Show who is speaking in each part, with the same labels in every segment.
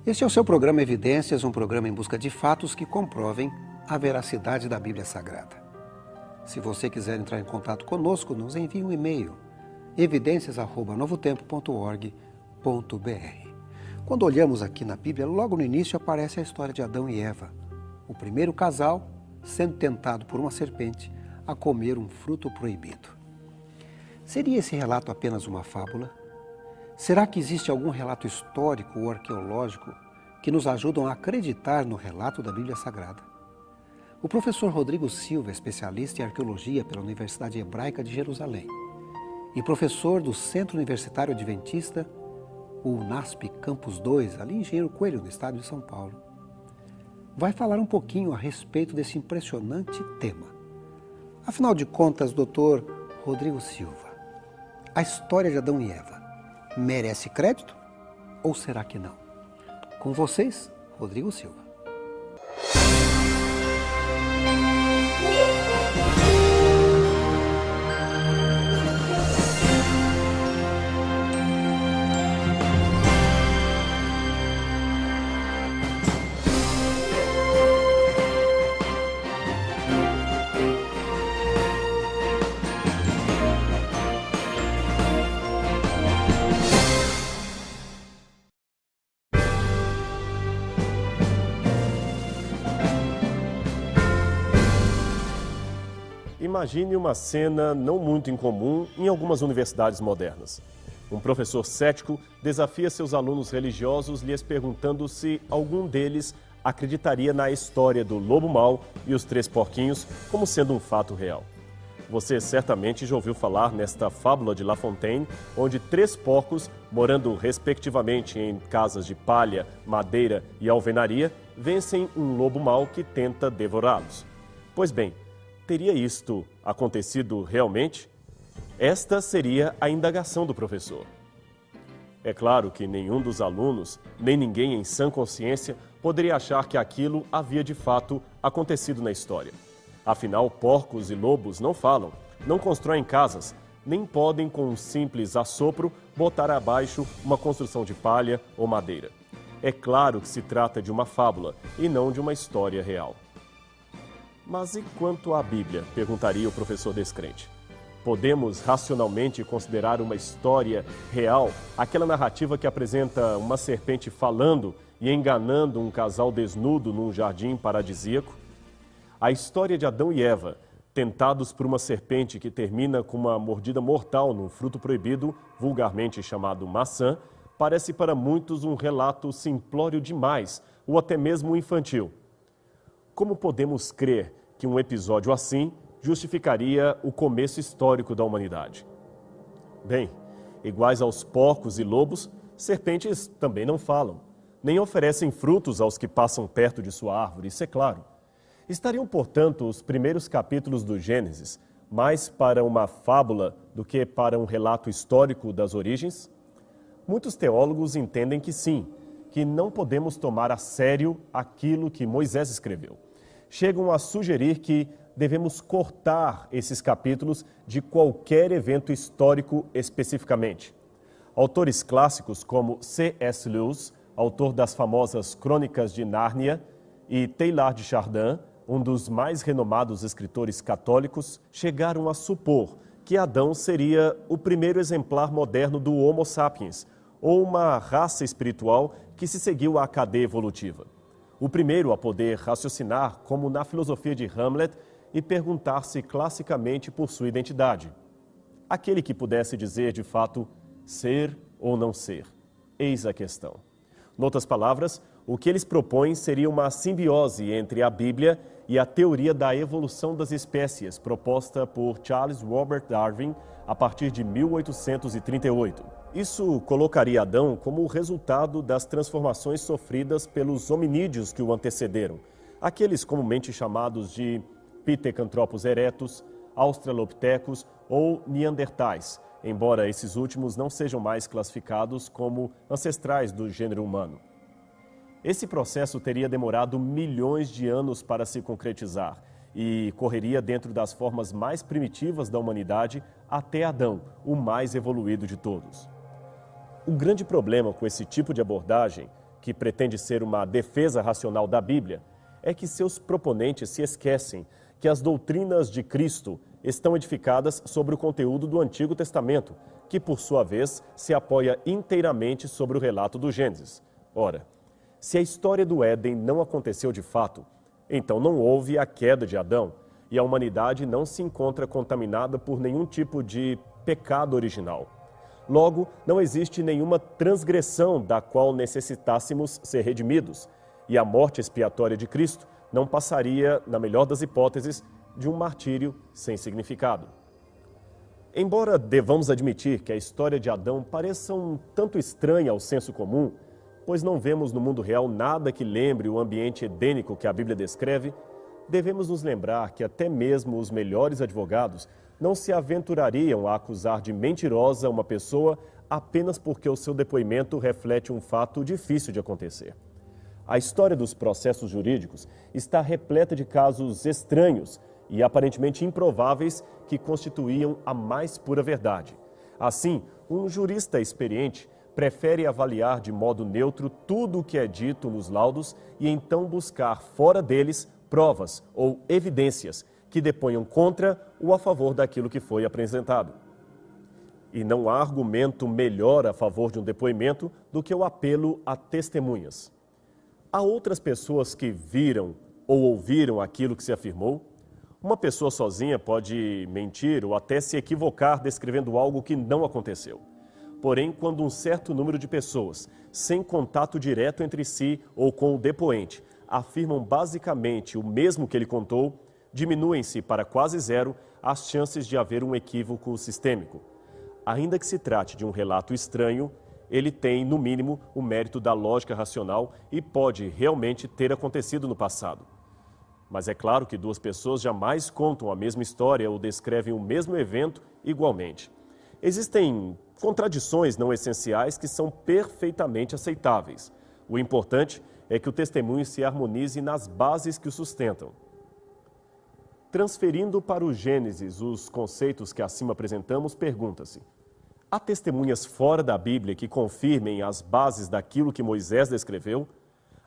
Speaker 1: Este é o seu programa Evidências, um programa em busca de fatos que comprovem a veracidade da Bíblia Sagrada. Se você quiser entrar em contato conosco, nos envie um e-mail, evidências@novotempo.org.br. Quando olhamos aqui na Bíblia, logo no início aparece a história de Adão e Eva, o primeiro casal sendo tentado por uma serpente a comer um fruto proibido. Seria esse relato apenas uma fábula? Será que existe algum relato histórico ou arqueológico que nos ajudam a acreditar no relato da Bíblia Sagrada? O professor Rodrigo Silva, especialista em arqueologia pela Universidade Hebraica de Jerusalém e professor do Centro Universitário Adventista, o UNASP Campus 2, ali em Engenheiro Coelho, no estado de São Paulo, vai falar um pouquinho a respeito desse impressionante tema. Afinal de contas, doutor Rodrigo Silva, a história de Adão e Eva merece crédito ou será que não? Com vocês, Rodrigo Silva.
Speaker 2: Imagine uma cena não muito incomum em algumas universidades modernas. Um professor cético desafia seus alunos religiosos lhes perguntando se algum deles acreditaria na história do lobo mau e os três porquinhos como sendo um fato real. Você certamente já ouviu falar nesta fábula de La Fontaine, onde três porcos, morando respectivamente em casas de palha, madeira e alvenaria, vencem um lobo mau que tenta devorá-los. Pois bem, teria isto acontecido realmente? Esta seria a indagação do professor. É claro que nenhum dos alunos, nem ninguém em sã consciência, poderia achar que aquilo havia de fato acontecido na história. Afinal, porcos e lobos não falam, não constroem casas, nem podem, com um simples assopro, botar abaixo uma construção de palha ou madeira. É claro que se trata de uma fábula e não de uma história real. Mas e quanto à Bíblia? Perguntaria o professor descrente. Podemos racionalmente considerar uma história real aquela narrativa que apresenta uma serpente falando e enganando um casal desnudo num jardim paradisíaco? A história de Adão e Eva, tentados por uma serpente que termina com uma mordida mortal num fruto proibido, vulgarmente chamado maçã, parece para muitos um relato simplório demais ou até mesmo infantil. Como podemos crer que um episódio assim justificaria o começo histórico da humanidade? Bem, iguais aos porcos e lobos, serpentes também não falam, nem oferecem frutos aos que passam perto de sua árvore, isso é claro. Estariam, portanto, os primeiros capítulos do Gênesis mais para uma fábula do que para um relato histórico das origens? Muitos teólogos entendem que sim, que não podemos tomar a sério aquilo que Moisés escreveu. Chegam a sugerir que devemos cortar esses capítulos de qualquer evento histórico especificamente. Autores clássicos como C.S. Lewis, autor das famosas Crônicas de Nárnia, e Teilhard de Chardin, um dos mais renomados escritores católicos, chegaram a supor que Adão seria o primeiro exemplar moderno do Homo sapiens, ou uma raça espiritual que se seguiu à cadeia evolutiva. O primeiro a poder raciocinar, como na filosofia de Hamlet, e perguntar-se classicamente por sua identidade. Aquele que pudesse dizer, de fato, ser ou não ser. Eis a questão. Noutras palavras, o que eles propõem seria uma simbiose entre a Bíblia e a teoria da evolução das espécies, proposta por Charles Robert Darwin a partir de 1838. Isso colocaria Adão como o resultado das transformações sofridas pelos hominídeos que o antecederam, aqueles comumente chamados de Pithecanthropus erectus, Australopithecus ou Neandertais, embora esses últimos não sejam mais classificados como ancestrais do gênero humano. Esse processo teria demorado milhões de anos para se concretizar e correria dentro das formas mais primitivas da humanidade até Adão, o mais evoluído de todos. O grande problema com esse tipo de abordagem que pretende ser uma defesa racional da Bíblia, é que seus proponentes se esquecem que as doutrinas de Cristo estão edificadas sobre o conteúdo do Antigo Testamento, que, por sua vez, se apoia inteiramente sobre o relato do Gênesis. Ora, se a história do Éden não aconteceu de fato, então não houve a queda de Adão e a humanidade não se encontra contaminada por nenhum tipo de pecado original. Logo, não existe nenhuma transgressão da qual necessitássemos ser redimidos, e a morte expiatória de Cristo não passaria, na melhor das hipóteses, de um martírio sem significado. Embora devamos admitir que a história de Adão pareça um tanto estranha ao senso comum, pois não vemos no mundo real nada que lembre o ambiente edênico que a Bíblia descreve, devemos nos lembrar que até mesmo os melhores advogados não se aventurariam a acusar de mentirosa uma pessoa apenas porque o seu depoimento reflete um fato difícil de acontecer. A história dos processos jurídicos está repleta de casos estranhos e aparentemente improváveis que constituíam a mais pura verdade. Assim, um jurista experiente prefere avaliar de modo neutro tudo o que é dito nos laudos e então buscar fora deles provas ou evidências que deponham contra ou a favor daquilo que foi apresentado. E não há argumento melhor a favor de um depoimento do que o apelo a testemunhas. Há outras pessoas que viram ou ouviram aquilo que se afirmou. Uma pessoa sozinha pode mentir ou até se equivocar descrevendo algo que não aconteceu. Porém, quando um certo número de pessoas, sem contato direto entre si ou com o depoente, afirmam basicamente o mesmo que ele contou, diminuem-se para quase zero as chances de haver um equívoco sistêmico. Ainda que se trate de um relato estranho, ele tem, no mínimo, o mérito da lógica racional e pode realmente ter acontecido no passado. Mas é claro que duas pessoas jamais contam a mesma história ou descrevem o mesmo evento igualmente. Existem contradições não essenciais que são perfeitamente aceitáveis. O importante é que o testemunho se harmonize nas bases que o sustentam. Transferindo para o Gênesis os conceitos que acima apresentamos, pergunta-se: há testemunhas fora da Bíblia que confirmem as bases daquilo que Moisés descreveu?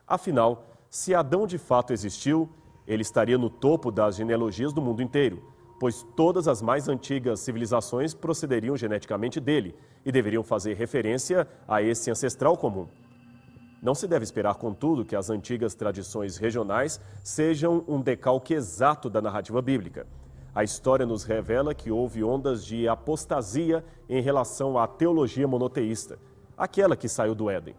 Speaker 2: Afinal, se Adão de fato existiu, ele estaria no topo das genealogias do mundo inteiro, pois todas as mais antigas civilizações procederiam geneticamente dele e deveriam fazer referência a esse ancestral comum. Não se deve esperar, contudo, que as antigas tradições regionais sejam um decalque exato da narrativa bíblica. A história nos revela que houve ondas de apostasia em relação à teologia monoteísta, aquela que saiu do Éden.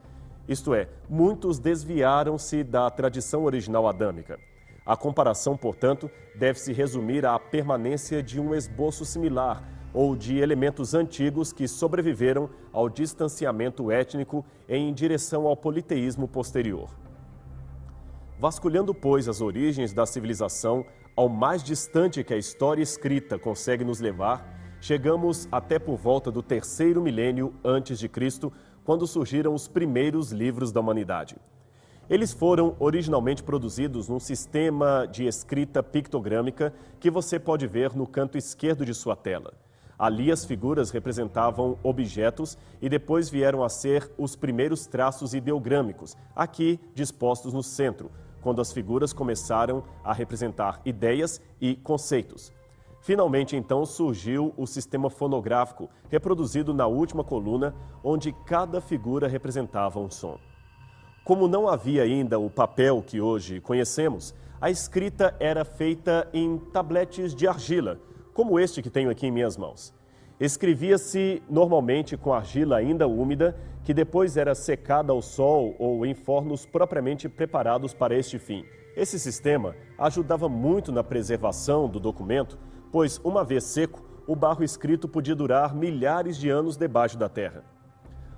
Speaker 2: Isto é, muitos desviaram-se da tradição original adâmica. A comparação, portanto, deve-se resumir à permanência de um esboço similar ou de elementos antigos que sobreviveram ao distanciamento étnico em direção ao politeísmo posterior. Vasculhando, pois, as origens da civilização, ao mais distante que a história escrita consegue nos levar, chegamos até por volta do 3º milênio antes de Cristo, quando surgiram os primeiros livros da humanidade. Eles foram originalmente produzidos num sistema de escrita pictogrâmica que você pode ver no canto esquerdo de sua tela. Ali as figuras representavam objetos e depois vieram a ser os primeiros traços ideogrâmicos, aqui dispostos no centro, quando as figuras começaram a representar ideias e conceitos. Finalmente, então, surgiu o sistema fonográfico, reproduzido na última coluna, onde cada figura representava um som. Como não havia ainda o papel que hoje conhecemos, a escrita era feita em tabletes de argila, como este que tenho aqui em minhas mãos. Escrevia-se normalmente com argila ainda úmida, que depois era secada ao sol ou em fornos propriamente preparados para este fim. Esse sistema ajudava muito na preservação do documento, pois, uma vez seco, o barro escrito podia durar milhares de anos debaixo da terra.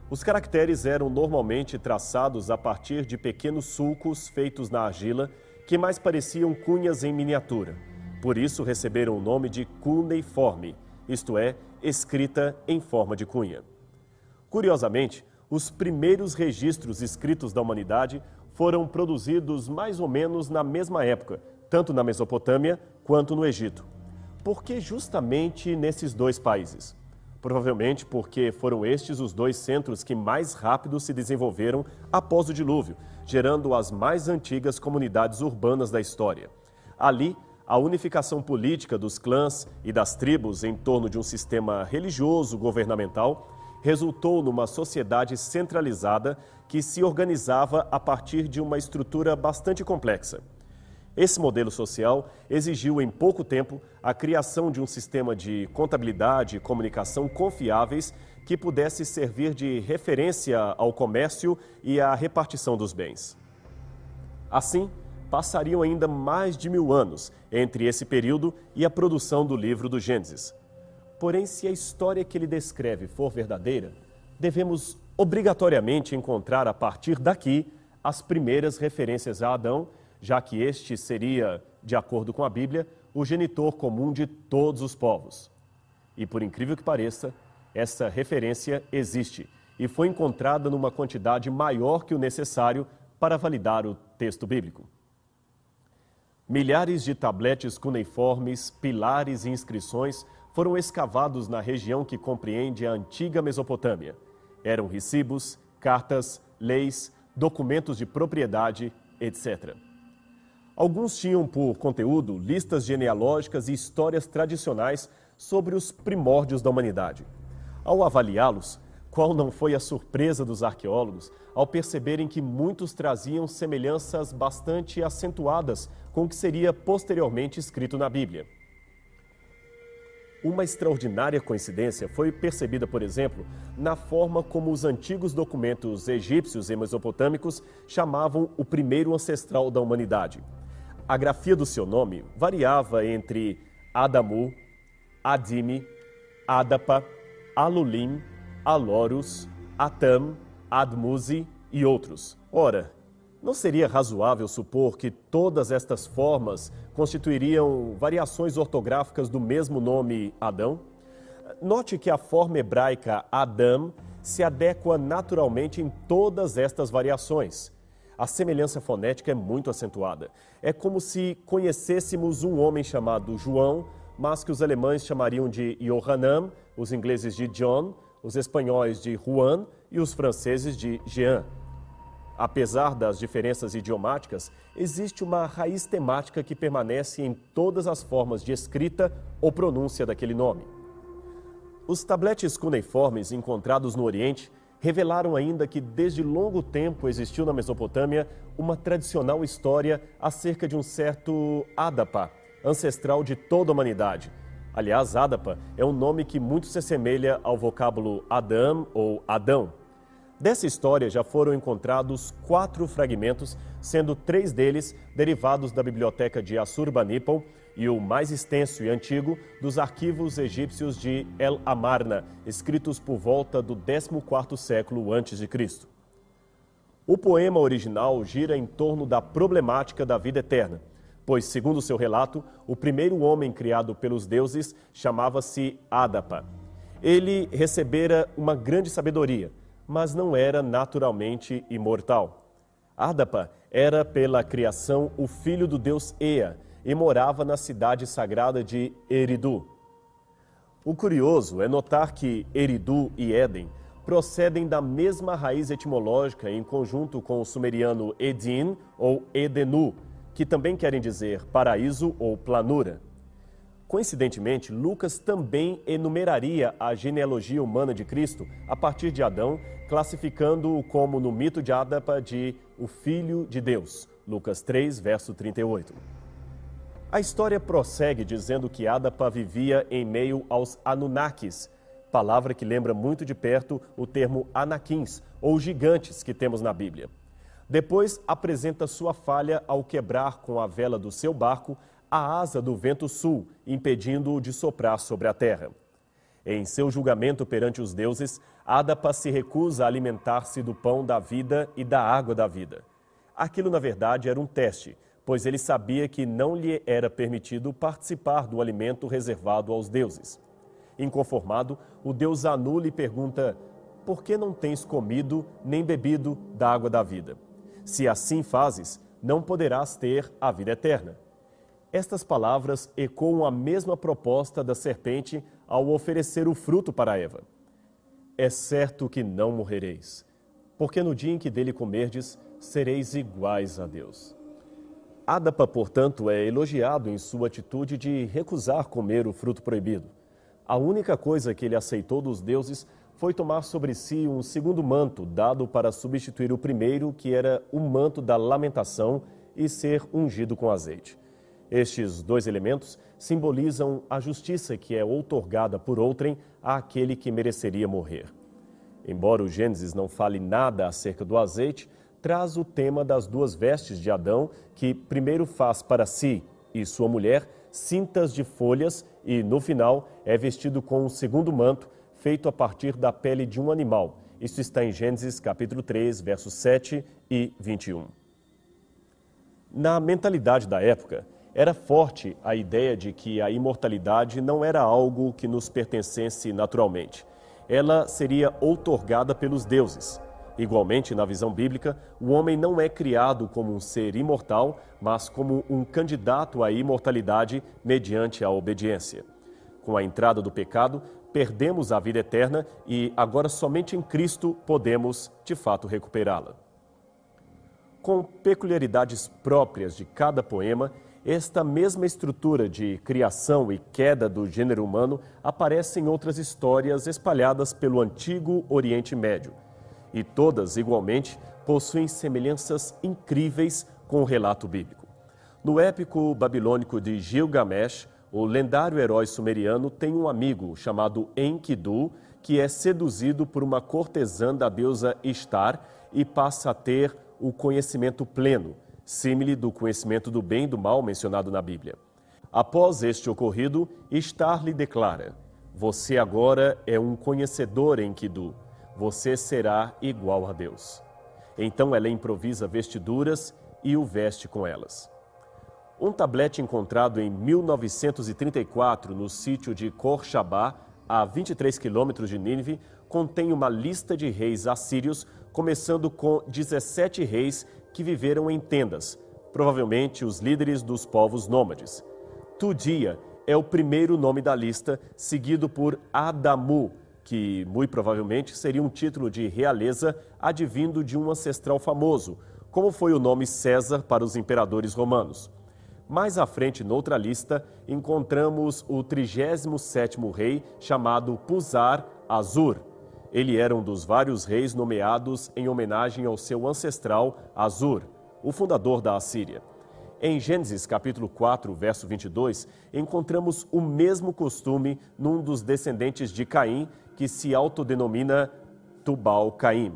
Speaker 2: Os caracteres eram normalmente traçados a partir de pequenos sulcos feitos na argila, que mais pareciam cunhas em miniatura. Por isso receberam o nome de cuneiforme, isto é, escrita em forma de cunha. Curiosamente, os primeiros registros escritos da humanidade foram produzidos mais ou menos na mesma época, tanto na Mesopotâmia quanto no Egito. Por que justamente nesses dois países? provavelmente porque foram estes os dois centros que mais rápido se desenvolveram após o dilúvio, gerando as mais antigas comunidades urbanas da história. Ali, a unificação política dos clãs e das tribos em torno de um sistema religioso governamental resultou numa sociedade centralizada que se organizava a partir de uma estrutura bastante complexa. Esse modelo social exigiu em pouco tempo a criação de um sistema de contabilidade e comunicação confiáveis que pudesse servir de referência ao comércio e à repartição dos bens. Assim, passariam ainda mais de 1000 anos entre esse período e a produção do livro do Gênesis. Porém, se a história que ele descreve for verdadeira, devemos obrigatoriamente encontrar a partir daqui as primeiras referências a Adão, já que este seria, de acordo com a Bíblia, o genitor comum de todos os povos. E por incrível que pareça, essa referência existe e foi encontrada numa quantidade maior que o necessário para validar o texto bíblico. Milhares de tabletes cuneiformes, pilares e inscrições foram escavados na região que compreende a antiga Mesopotâmia. Eram recibos, cartas, leis, documentos de propriedade, etc. Alguns tinham por conteúdo listas genealógicas e histórias tradicionais sobre os primórdios da humanidade. Ao avaliá-los, qual não foi a surpresa dos arqueólogos ao perceberem que muitos traziam semelhanças bastante acentuadas com o que seria posteriormente escrito na Bíblia. Uma extraordinária coincidência foi percebida, por exemplo, na forma como os antigos documentos egípcios e mesopotâmicos chamavam o primeiro ancestral da humanidade. A grafia do seu nome variava entre Adamu, Adime, Adapa, Alulim, Alorus, Atam, Admuzi e outros. Ora, não seria razoável supor que todas estas formas constituiriam variações ortográficas do mesmo nome Adão? Note que a forma hebraica Adam se adequa naturalmente em todas estas variações. A semelhança fonética é muito acentuada. É como se conhecêssemos um homem chamado João, mas que os alemães chamariam de Johannan, os ingleses de John, os espanhóis de Juan e os franceses de Jean. Apesar das diferenças idiomáticas, existe uma raiz temática que permanece em todas as formas de escrita ou pronúncia daquele nome. Os tabletes cuneiformes encontrados no Oriente revelaram ainda que desde longo tempo existiu na Mesopotâmia uma tradicional história acerca de um certo Adapa, ancestral de toda a humanidade. Aliás, Adapa é um nome que muito se assemelha ao vocábulo Adam ou Adão. Dessa história já foram encontrados 4 fragmentos, sendo 3 deles derivados da biblioteca de Assurbanipal e o mais extenso e antigo dos arquivos egípcios de El Amarna, escritos por volta do 14º século a.C. O poema original gira em torno da problemática da vida eterna, pois, segundo seu relato, o primeiro homem criado pelos deuses chamava-se Adapa. Ele recebera uma grande sabedoria, mas não era naturalmente imortal. Adapa era, pela criação, o filho do deus Ea e morava na cidade sagrada de Eridu. O curioso é notar que Eridu e Éden procedem da mesma raiz etimológica em conjunto com o sumeriano Edin ou Edenu, que também querem dizer paraíso ou planura. Coincidentemente, Lucas também enumeraria a genealogia humana de Cristo a partir de Adão, classificando-o como, no mito de Adapa, de o Filho de Deus. Lucas 3, verso 38. A história prossegue dizendo que Adapa vivia em meio aos Anunnakis, palavra que lembra muito de perto o termo Anaquins, ou gigantes, que temos na Bíblia. Depois apresenta sua falha ao quebrar com a vela do seu barco a asa do vento sul, impedindo-o de soprar sobre a terra. Em seu julgamento perante os deuses, Adapa se recusa a alimentar-se do pão da vida e da água da vida. Aquilo, na verdade, era um teste, pois ele sabia que não lhe era permitido participar do alimento reservado aos deuses. Inconformado, o deus Anu lhe pergunta: por que não tens comido nem bebido da água da vida? Se assim fazes, não poderás ter a vida eterna. Estas palavras ecoam a mesma proposta da serpente ao oferecer o fruto para Eva. É certo que não morrereis, porque no dia em que dele comerdes, sereis iguais a Deus. Ádapa, portanto, é elogiado em sua atitude de recusar comer o fruto proibido. A única coisa que ele aceitou dos deuses foi tomar sobre si um segundo manto, dado para substituir o primeiro, que era o manto da lamentação, e ser ungido com azeite. Estes dois elementos simbolizam a justiça que é outorgada por outrem àquele que mereceria morrer. Embora o Gênesis não fale nada acerca do azeite, traz o tema das duas vestes de Adão, que primeiro faz para si e sua mulher cintas de folhas e, no final, é vestido com um segundo manto, feito a partir da pele de um animal. Isso está em Gênesis capítulo 3, versos 7 e 21. Na mentalidade da época, era forte a ideia de que a imortalidade não era algo que nos pertencesse naturalmente. Ela seria outorgada pelos deuses. Igualmente, na visão bíblica, o homem não é criado como um ser imortal, mas como um candidato à imortalidade mediante a obediência. Com a entrada do pecado, perdemos a vida eterna e agora somente em Cristo podemos, de fato, recuperá-la. Com peculiaridades próprias de cada poema, esta mesma estrutura de criação e queda do gênero humano aparece em outras histórias espalhadas pelo antigo Oriente Médio. E todas, igualmente, possuem semelhanças incríveis com o relato bíblico. No épico babilônico de Gilgamesh, o lendário herói sumeriano tem um amigo chamado Enkidu, que é seduzido por uma cortesã da deusa Ishtar e passa a ter o conhecimento pleno, símile do conhecimento do bem e do mal mencionado na Bíblia. Após este ocorrido, Ishtar lhe declara: "Você agora é um conhecedor, Enkidu. Você será igual a Deus." Então ela improvisa vestiduras e o veste com elas. Um tablete encontrado em 1934 no sítio de Khor-Shabba, a 23 quilômetros de Nínive, contém uma lista de reis assírios, começando com 17 reis que viveram em tendas, provavelmente os líderes dos povos nômades. Tudia é o primeiro nome da lista, seguido por Adamu, que muito provavelmente seria um título de realeza advindo de um ancestral famoso, como foi o nome César para os imperadores romanos. Mais à frente, noutra lista, encontramos o 37º rei, chamado Puzar-Azur. Ele era um dos vários reis nomeados em homenagem ao seu ancestral Azur, o fundador da Assíria. Em Gênesis capítulo 4, verso 22, encontramos o mesmo costume num dos descendentes de Caim, que se autodenomina Tubal-Caim.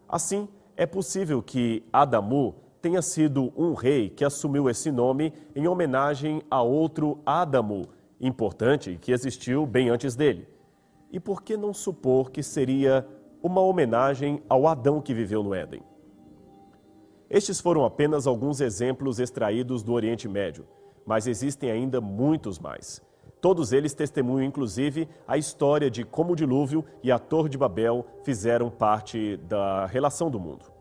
Speaker 2: Assim, é possível que Adamu tenha sido um rei que assumiu esse nome em homenagem a outro Adamu, importante, que existiu bem antes dele. E por que não supor que seria uma homenagem ao Adão que viveu no Éden? Estes foram apenas alguns exemplos extraídos do Oriente Médio, mas existem ainda muitos mais. Todos eles testemunham, inclusive, a história de como o dilúvio e a Torre de Babel fizeram parte da relação do mundo.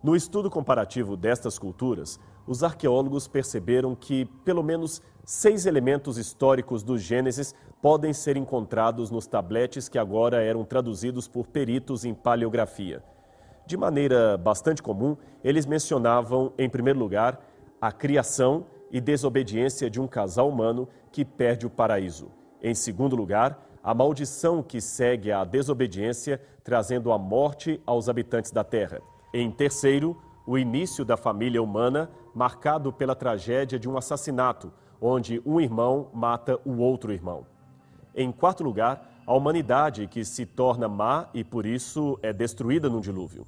Speaker 2: No estudo comparativo destas culturas, os arqueólogos perceberam que pelo menos 6 elementos históricos do Gênesis podem ser encontrados nos tabletes que agora eram traduzidos por peritos em paleografia. De maneira bastante comum, eles mencionavam, em primeiro lugar, a criação e desobediência de um casal humano que perde o paraíso. Em segundo lugar, a maldição que segue à desobediência, trazendo a morte aos habitantes da terra. Em terceiro, o início da família humana, marcado pela tragédia de um assassinato, onde um irmão mata o outro irmão. Em quarto lugar, a humanidade que se torna má e por isso é destruída num dilúvio.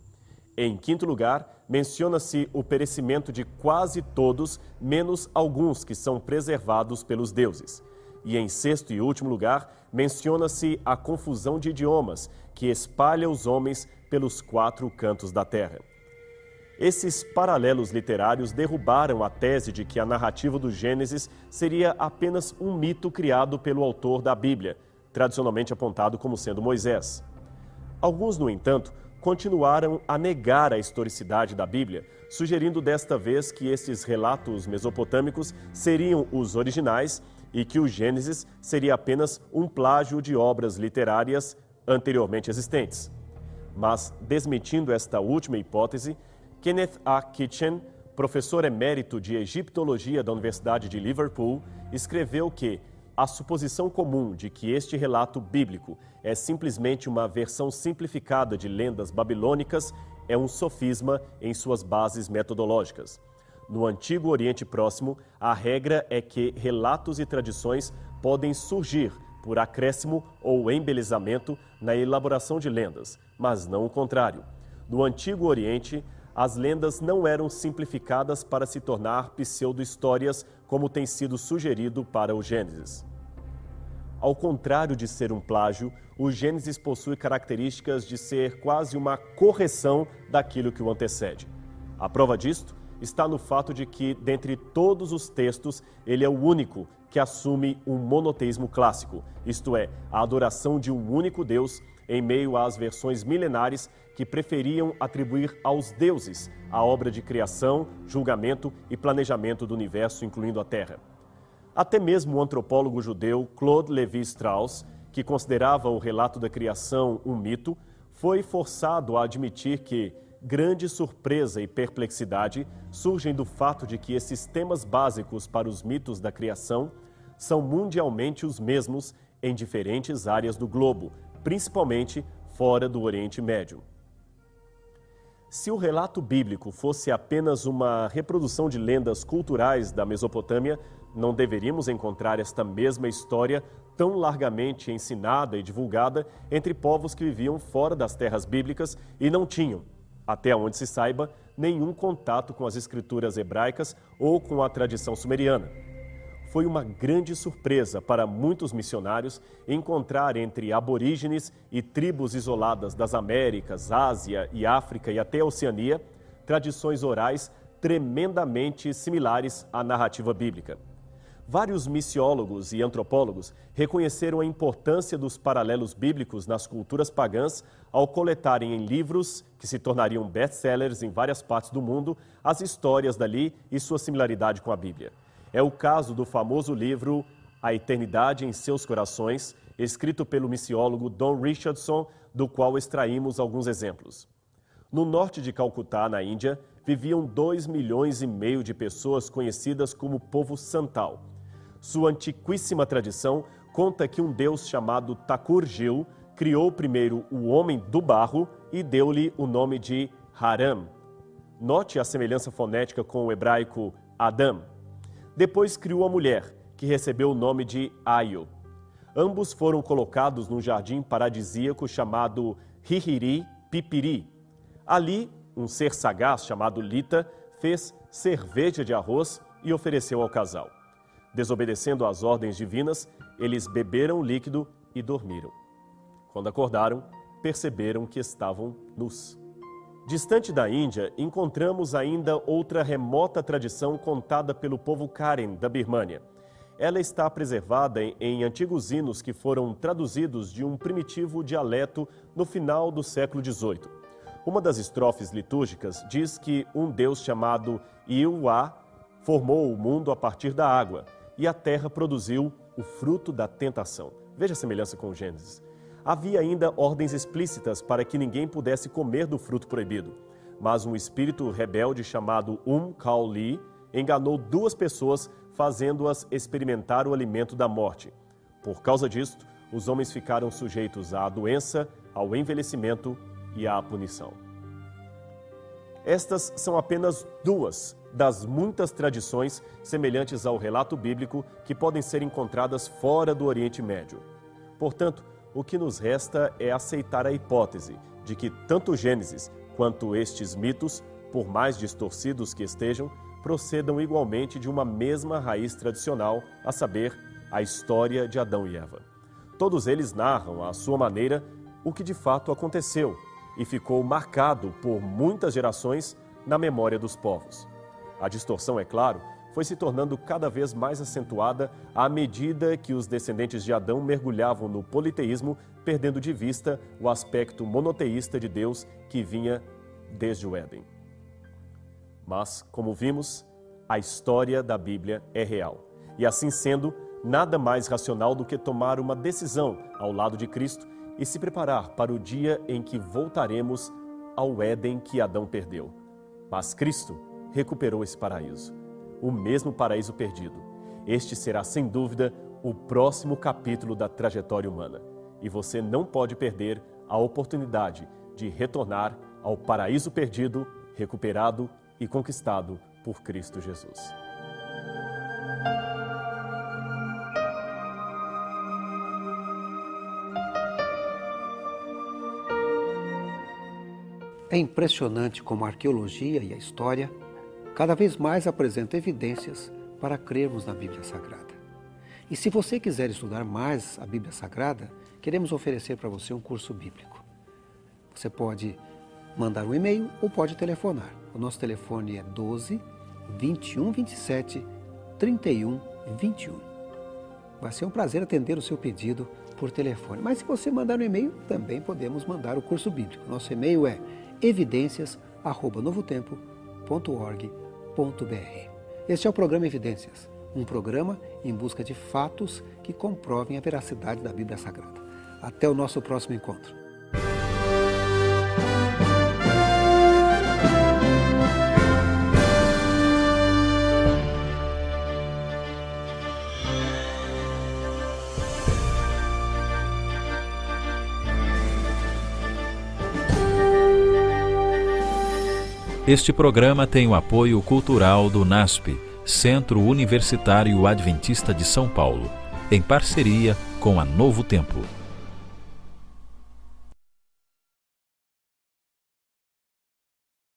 Speaker 2: Em quinto lugar, menciona-se o perecimento de quase todos, menos alguns que são preservados pelos deuses. E em sexto e último lugar, menciona-se a confusão de idiomas, que espalha os homens pelos 4 cantos da terra. Esses paralelos literários derrubaram a tese de que a narrativa do Gênesis seria apenas um mito criado pelo autor da Bíblia, tradicionalmente apontado como sendo Moisés. Alguns, no entanto, continuaram a negar a historicidade da Bíblia, sugerindo desta vez que estes relatos mesopotâmicos seriam os originais e que o Gênesis seria apenas um plágio de obras literárias anteriormente existentes. Mas, desmentindo esta última hipótese, Kenneth A. Kitchen, professor emérito de egiptologia da Universidade de Liverpool, escreveu que a suposição comum de que este relato bíblico é simplesmente uma versão simplificada de lendas babilônicas é um sofisma em suas bases metodológicas. No Antigo Oriente Próximo, a regra é que relatos e tradições podem surgir por acréscimo ou embelezamento na elaboração de lendas, mas não o contrário. No Antigo Oriente, as lendas não eram simplificadas para se tornar pseudo-histórias, como tem sido sugerido para o Gênesis. Ao contrário de ser um plágio, o Gênesis possui características de ser quase uma correção daquilo que o antecede. A prova disto está no fato de que, dentre todos os textos, ele é o único que assume um monoteísmo clássico, isto é, a adoração de um único Deus em meio às versões milenares que preferiam atribuir aos deuses a obra de criação, julgamento e planejamento do universo, incluindo a Terra. Até mesmo o antropólogo judeu Claude Lévi-Strauss, que considerava o relato da criação um mito, foi forçado a admitir que grande surpresa e perplexidade surgem do fato de que esses temas básicos para os mitos da criação são mundialmente os mesmos em diferentes áreas do globo, principalmente fora do Oriente Médio. Se o relato bíblico fosse apenas uma reprodução de lendas culturais da Mesopotâmia, não deveríamos encontrar esta mesma história tão largamente ensinada e divulgada entre povos que viviam fora das terras bíblicas e não tinham, até onde se saiba, nenhum contato com as escrituras hebraicas ou com a tradição sumeriana. Foi uma grande surpresa para muitos missionários encontrar entre aborígenes e tribos isoladas das Américas, Ásia e África e até a Oceania, tradições orais tremendamente similares à narrativa bíblica. Vários missiólogos e antropólogos reconheceram a importância dos paralelos bíblicos nas culturas pagãs ao coletarem em livros, que se tornariam best-sellers em várias partes do mundo, as histórias dali e sua similaridade com a Bíblia. É o caso do famoso livro A Eternidade em Seus Corações, escrito pelo missiólogo Don Richardson, do qual extraímos alguns exemplos. No norte de Calcutá, na Índia, viviam 2,5 milhões de pessoas conhecidas como povo Santal. Sua antiquíssima tradição conta que um deus chamado Thakur-Gil criou primeiro o homem do barro e deu-lhe o nome de Haram. Note a semelhança fonética com o hebraico Adam. Depois criou a mulher, que recebeu o nome de Aio. Ambos foram colocados num jardim paradisíaco chamado Hihiri-Pipiri. Ali, um ser sagaz chamado Lita fez cerveja de arroz e ofereceu ao casal. Desobedecendo às ordens divinas, eles beberam o líquido e dormiram. Quando acordaram, perceberam que estavam nus. Distante da Índia, encontramos ainda outra remota tradição contada pelo povo Karen da Birmânia. Ela está preservada em antigos hinos que foram traduzidos de um primitivo dialeto no final do século XVIII. Uma das estrofes litúrgicas diz que um deus chamado Iuá formou o mundo a partir da água e a terra produziu o fruto da tentação. Veja a semelhança com o Gênesis. Havia ainda ordens explícitas para que ninguém pudesse comer do fruto proibido, mas um espírito rebelde chamado Kaoli enganou 2 pessoas, fazendo-as experimentar o alimento da morte. Por causa disto, os homens ficaram sujeitos à doença, ao envelhecimento e à punição. Estas são apenas 2 das muitas tradições semelhantes ao relato bíblico que podem ser encontradas fora do Oriente Médio. Portanto, o que nos resta é aceitar a hipótese de que tanto o Gênesis quanto estes mitos, por mais distorcidos que estejam, procedam igualmente de uma mesma raiz tradicional, a saber, a história de Adão e Eva. Todos eles narram, à sua maneira, o que de fato aconteceu e ficou marcado por muitas gerações na memória dos povos. A distorção, é claro, foi se tornando cada vez mais acentuada à medida que os descendentes de Adão mergulhavam no politeísmo, perdendo de vista o aspecto monoteísta de Deus que vinha desde o Éden. Mas, como vimos, a história da Bíblia é real. E assim sendo, nada mais racional do que tomar uma decisão ao lado de Cristo e se preparar para o dia em que voltaremos ao Éden que Adão perdeu. Mas Cristo recuperou esse paraíso, o mesmo paraíso perdido. Este será, sem dúvida, o próximo capítulo da trajetória humana. E você não pode perder a oportunidade de retornar ao paraíso perdido, recuperado e conquistado por Cristo Jesus.
Speaker 1: É impressionante como a arqueologia e a história cada vez mais apresentam evidências para crermos na Bíblia Sagrada. E se você quiser estudar mais a Bíblia Sagrada, queremos oferecer para você um curso bíblico. Você pode mandar um e-mail ou pode telefonar. O nosso telefone é 12 21 27 31 21. Vai ser um prazer atender o seu pedido por telefone. Mas se você mandar um e-mail, também podemos mandar o curso bíblico. Nosso e-mail é evidências@novotempo.org.br. Este é o programa Evidências, um programa em busca de fatos que comprovem a veracidade da Bíblia Sagrada. Até o nosso próximo encontro.
Speaker 3: Este programa tem o apoio cultural do NASP, Centro Universitário Adventista de São Paulo, em parceria com a Novo Tempo.